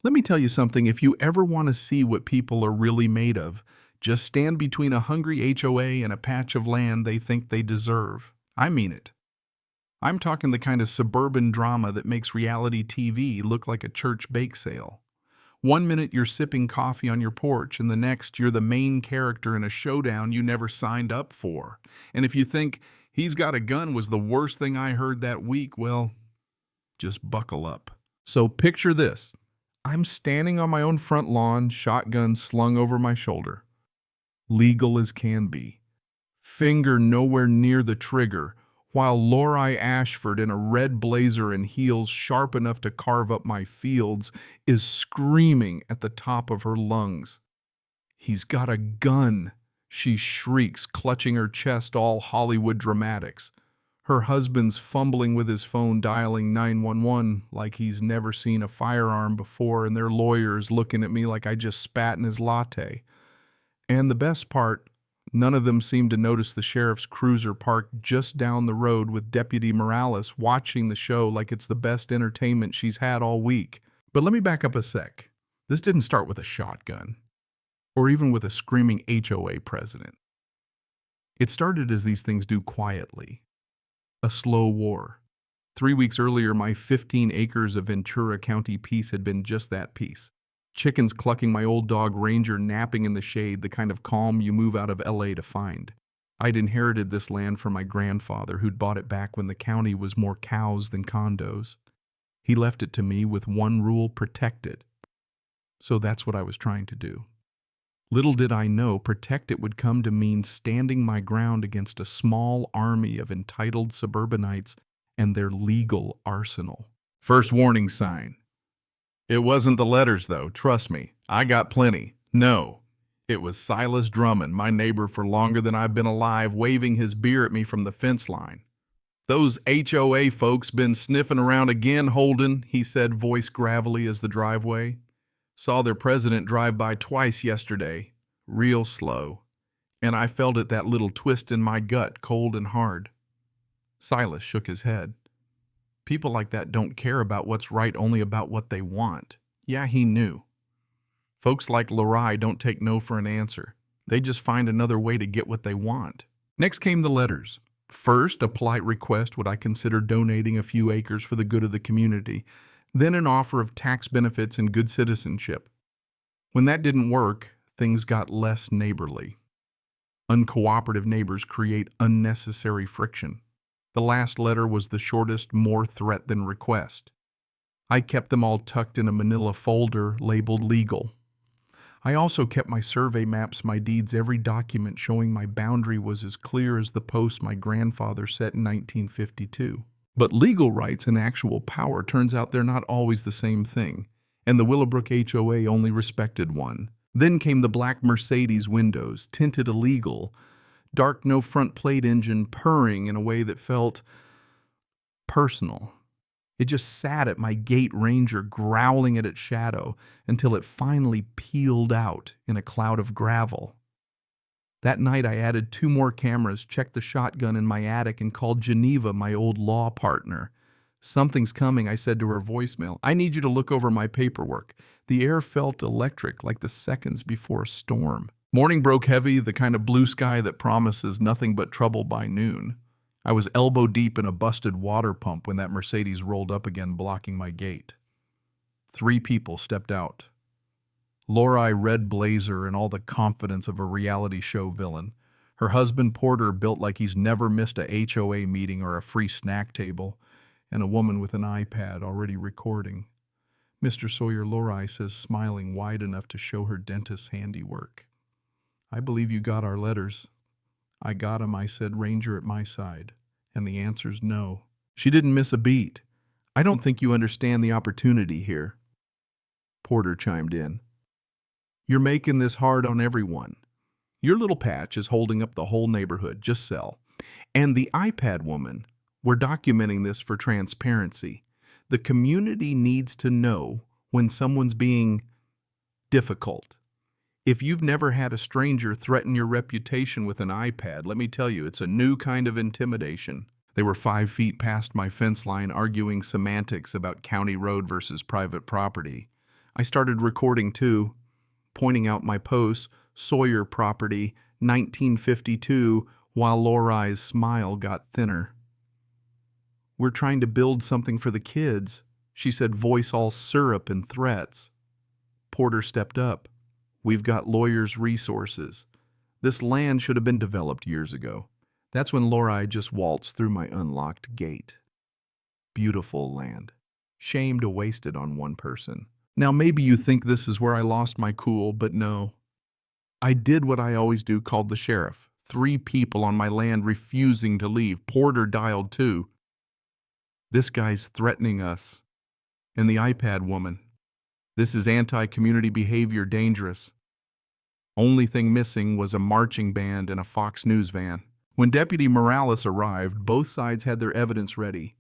Let me tell you something, if you ever want to see what people are really made of, just stand between a hungry HOA and a patch of land they think they deserve. I mean it. I'm talking the kind of suburban drama that makes reality TV look like a church bake sale. One minute you're sipping coffee on your porch, and the next you're the main character in a showdown you never signed up for. And if you think "He's Got a Gun" was the worst thing I heard that week, well, just buckle up. So picture this. I'm standing on my own front lawn, shotgun slung over my shoulder. Legal as can be. Finger nowhere near the trigger, while Lori Ashford in a red blazer and heels sharp enough to carve up my fields is screaming at the top of her lungs. "He's got a gun," she shrieks, clutching her chest, all Hollywood dramatics. Her husband's fumbling with his phone, dialing 911 like he's never seen a firearm before, and their lawyer's looking at me like I just spat in his latte. And the best part, none of them seem to notice the sheriff's cruiser parked just down the road with Deputy Morales watching the show like it's the best entertainment she's had all week. But let me back up a sec. This didn't start with a shotgun, or even with a screaming HOA president. It started as these things do quietly. A slow war. 3 weeks earlier, my 15 acres of Ventura County piece had been just that piece. Chickens clucking, my old dog Ranger napping in the shade, the kind of calm you move out of LA to find. I'd inherited this land from my grandfather, who'd bought it back when the county was more cows than condos. He left it to me with one rule: protect it. So that's what I was trying to do. Little did I know, protect it would come to mean standing my ground against a small army of entitled suburbanites and their legal arsenal. First warning sign. It wasn't the letters, though, trust me. I got plenty. No. It was Silas Drummond, my neighbor for longer than I've been alive, waving his beer at me from the fence line. "Those HOA folks been sniffing around again, Holden," he said, voice gravelly as the driveway. "Saw their president drive by twice yesterday, real slow, and I felt it, that little twist in my gut, cold and hard." Silas shook his head. People like that don't care about what's right, only about what they want. Yeah, he knew. Folks like Lori don't take no for an answer. They just find another way to get what they want. Next came the letters. First, a polite request would I consider donating a few acres for the good of the community, then an offer of tax benefits and good citizenship. When that didn't work, things got less neighborly. Uncooperative neighbors create unnecessary friction. The last letter was the shortest, more threat than request. I kept them all tucked in a manila folder labeled legal. I also kept my survey maps, my deeds, every document showing my boundary was as clear as the post my grandfather set in 1952. But legal rights and actual power, turns out they're not always the same thing, and the Willowbrook HOA only respected one. Then came the black Mercedes windows, tinted illegal, dark, no front plate engine, purring in a way that felt personal. It just sat at my gate, Ranger growling at its shadow, until it finally peeled out in a cloud of gravel. That night I added 2 more cameras, checked the shotgun in my attic, and called Geneva, my old law partner. "Something's coming," I said to her voicemail. "I need you to look over my paperwork." The air felt electric, like the seconds before a storm. Morning broke heavy, the kind of blue sky that promises nothing but trouble by noon. I was elbow deep in a busted water pump when that Mercedes rolled up again, blocking my gate. 3 people stepped out. Lori, red blazer and all the confidence of a reality show villain. Her husband, Porter, built like he's never missed a HOA meeting or a free snack table, and a woman with an iPad already recording. "Mr. Sawyer," Lori says, smiling wide enough to show her dentist's handiwork. "I believe you got our letters." "I got 'em," I said, Ranger at my side. "And the answer's no." She didn't miss a beat. "I don't think you understand the opportunity here." Porter chimed in. "You're making this hard on everyone. Your little patch is holding up the whole neighborhood. Just sell. And the iPad woman, we're documenting this for transparency. The community needs to know when someone's being difficult. If you've never had a stranger threaten your reputation with an iPad, let me tell you, it's a new kind of intimidation." They were 5 feet past my fence line, arguing semantics about county road versus private property. I started recording too, pointing out my posts, Sawyer property, 1952, while Lorai's smile got thinner. "We're trying to build something for the kids," she said, voice all syrup and threats. Porter stepped up. "We've got lawyers' resources. This land should have been developed years ago." That's when Lorai just waltzed through my unlocked gate. Beautiful land. Shame to waste it on one person. Now maybe you think this is where I lost my cool, but no. I did what I always do, called the sheriff. 3 people on my land refusing to leave. Porter dialed too. "This guy's threatening us." And the iPad woman. "This is anti-community behavior, dangerous." Only thing missing was a marching band and a Fox News van. When Deputy Morales arrived, both sides had their evidence ready.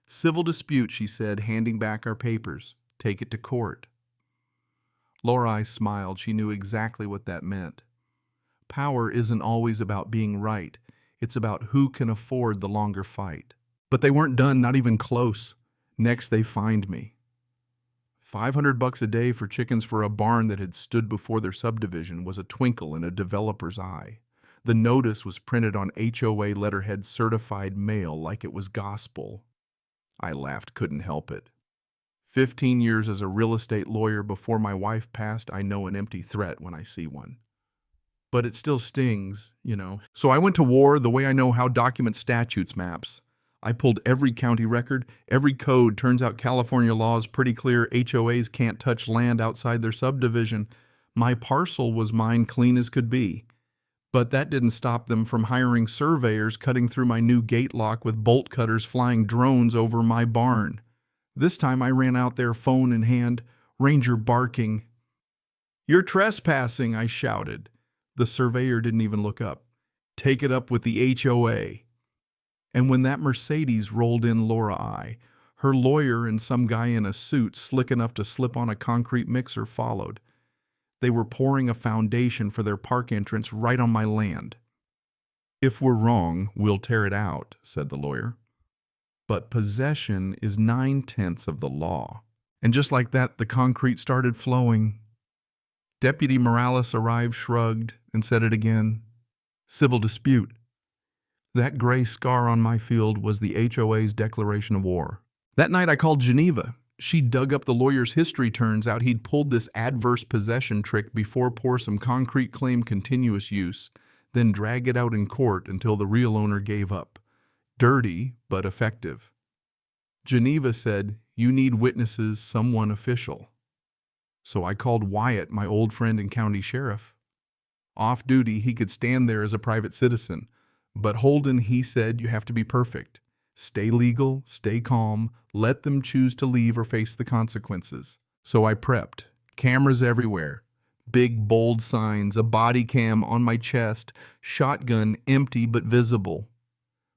"Civil dispute," she said, handing back our papers. "Take it to court." Lorai smiled. She knew exactly what that meant. Power isn't always about being right. It's about who can afford the longer fight. But they weren't done, not even close. Next, they fined me. $500 a day for chickens for a barn that had stood before their subdivision was a twinkle in a developer's eye. The notice was printed on HOA letterhead, certified mail, like it was gospel. I laughed, couldn't help it. 15 years as a real estate lawyer before my wife passed, I know an empty threat when I see one. But it still stings, you know. So I went to war the way I know how document statutes maps. I pulled every county record, every code. Turns out California law is pretty clear. HOAs can't touch land outside their subdivision. My parcel was mine, clean as could be. But that didn't stop them from hiring surveyors, cutting through my new gate lock with bolt cutters, flying drones over my barn. This time I ran out there, phone in hand, ranger barking. "You're trespassing," I shouted. The surveyor didn't even look up. "Take it up with the HOA." And when that Mercedes rolled in, Lorai, her lawyer and some guy in a suit slick enough to slip on a concrete mixer followed. They were pouring a foundation for their park entrance right on my land. "If we're wrong, we'll tear it out," said the lawyer. But possession is 9/10 of the law. And just like that, the concrete started flowing. Deputy Morales arrived, shrugged, and said it again. "Civil dispute." That gray scar on my field was the HOA's declaration of war. That night I called Geneva. She dug up the lawyer's history. Turns out he'd pulled this adverse possession trick before, pour some concrete, claim continuous use, then drag it out in court until the real owner gave up. Dirty, but effective. Geneva said, "You need witnesses, someone official." So I called Wyatt, my old friend and county sheriff. Off duty, he could stand there as a private citizen. But Holden, he said, you have to be perfect. Stay legal, stay calm, let them choose to leave or face the consequences. So I prepped. Cameras everywhere. Big, bold signs, a body cam on my chest, shotgun empty but visible.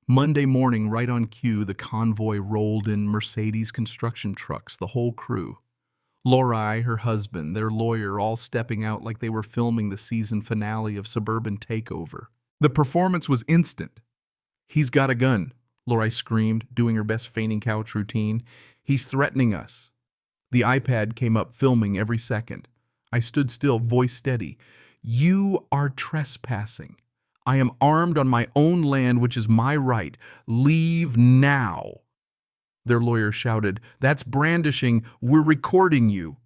Monday morning, right on cue, the convoy rolled in, Mercedes construction trucks, the whole crew. Lorai, her husband, their lawyer, all stepping out like they were filming the season finale of Suburban Takeover. The performance was instant. "He's got a gun," Lorai screamed, doing her best fainting couch routine. "He's threatening us." The iPad came up, filming every second. I stood still, voice steady. "You are trespassing. I am armed on my own land, which is my right. Leave now." Their lawyer shouted, "That's brandishing. We're recording you."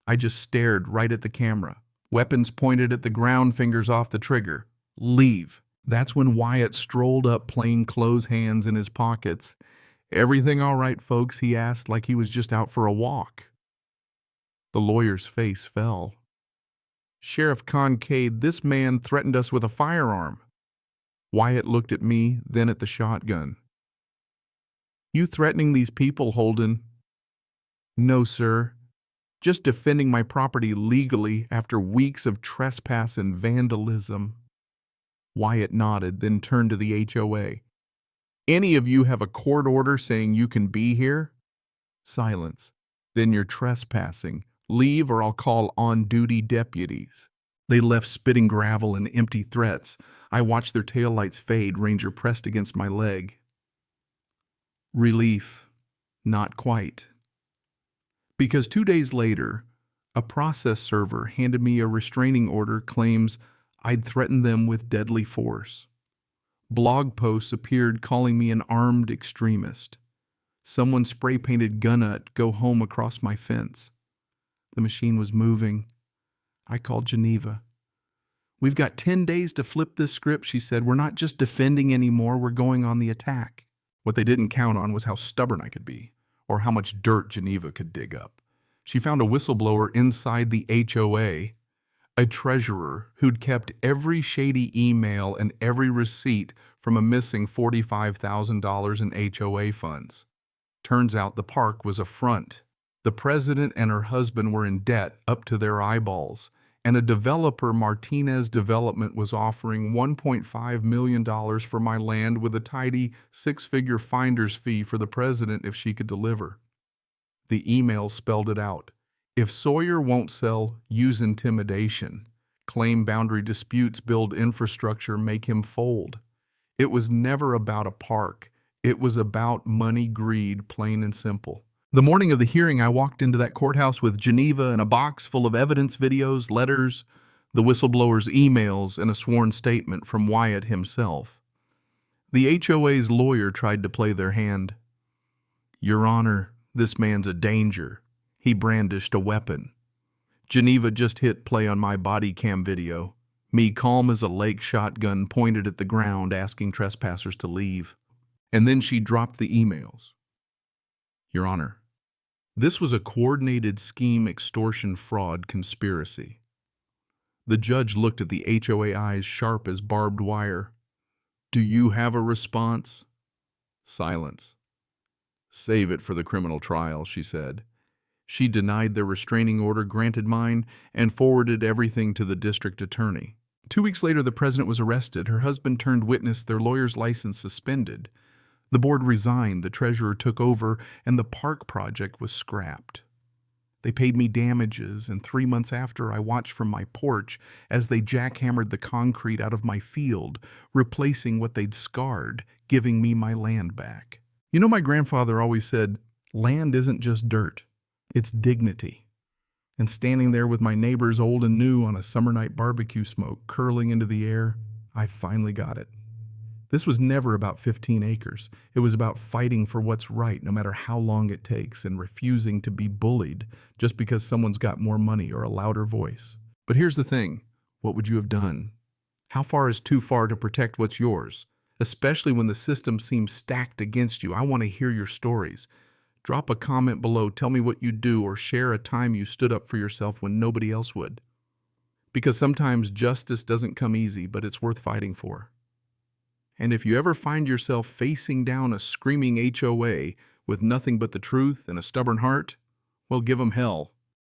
I just stared right at the camera. Weapons pointed at the ground, fingers off the trigger. "Leave." That's when Wyatt strolled up, plainclothes, hands in his pockets. "Everything all right, folks?" he asked, like he was just out for a walk. The lawyer's face fell. "Sheriff Concade, this man threatened us with a firearm." Wyatt looked at me, then at the shotgun. "You threatening these people, Holden?" "No, sir. Just defending my property legally after weeks of trespass and vandalism." Wyatt nodded, then turned to the HOA. "Any of you have a court order saying you can be here?" Silence. "Then you're trespassing. Leave or I'll call on-duty deputies." They left, spitting gravel and empty threats. I watched their taillights fade, Ranger pressed against my leg. Relief. Not quite. Because 2 days later, A process server handed me a restraining order, claims I'd threatened them with deadly force. Blog posts appeared calling me an armed extremist. Someone spray-painted "Gunna, go home" across my fence. The machine was moving. I called Geneva. "We've got 10 days to flip this script," she said. "We're not just defending anymore, we're going on the attack." What they didn't count on was how stubborn I could be, or how much dirt Geneva could dig up. She found a whistleblower inside the HOA, a treasurer who'd kept every shady email and every receipt from a missing $45,000 in HOA funds. Turns out the park was a front. The president and her husband were in debt up to their eyeballs, and a developer, Martinez Development, was offering $1.5 million for my land with a tidy six-figure finder's fee for the president if she could deliver. The email spelled it out. If Sawyer won't sell, use intimidation. Claim boundary disputes, build infrastructure, make him fold. It was never about a park. It was about money, greed, plain and simple. The morning of the hearing, I walked into that courthouse with Geneva and a box full of evidence, videos, letters, the whistleblower's emails, and a sworn statement from Wyatt himself. The HOA's lawyer tried to play their hand. "Your Honor, this man's a danger. He brandished a weapon." Geneva just hit play on my body cam video, me calm as a lake, shotgun pointed at the ground, asking trespassers to leave. And then she dropped the emails. "Your Honor, this was a coordinated scheme, extortion, fraud, conspiracy." The judge looked at the HOA eyes sharp as barbed wire. "Do you have a response?" Silence. "Save it for the criminal trial," she said. She denied their restraining order, granted mine, and forwarded everything to the district attorney. 2 weeks later, the president was arrested. Her husband turned witness, their lawyer's license suspended. The board resigned, the treasurer took over, and the park project was scrapped. They paid me damages, and 3 months after, I watched from my porch as they jackhammered the concrete out of my field, replacing what they'd scarred, giving me my land back. You know, my grandfather always said, land isn't just dirt, it's dignity. And standing there with my neighbors, old and new, on a summer night, barbecue smoke curling into the air, I finally got it. This was never about 15 acres. It was about fighting for what's right, no matter how long it takes, and refusing to be bullied just because someone's got more money or a louder voice. But here's the thing. What would you have done? How far is too far to protect what's yours? Especially when the system seems stacked against you. I want to hear your stories. Drop a comment below, tell me what you do, or share a time you stood up for yourself when nobody else would. Because sometimes justice doesn't come easy, but it's worth fighting for. And if you ever find yourself facing down a screaming HOA with nothing but the truth and a stubborn heart, well, give 'em hell.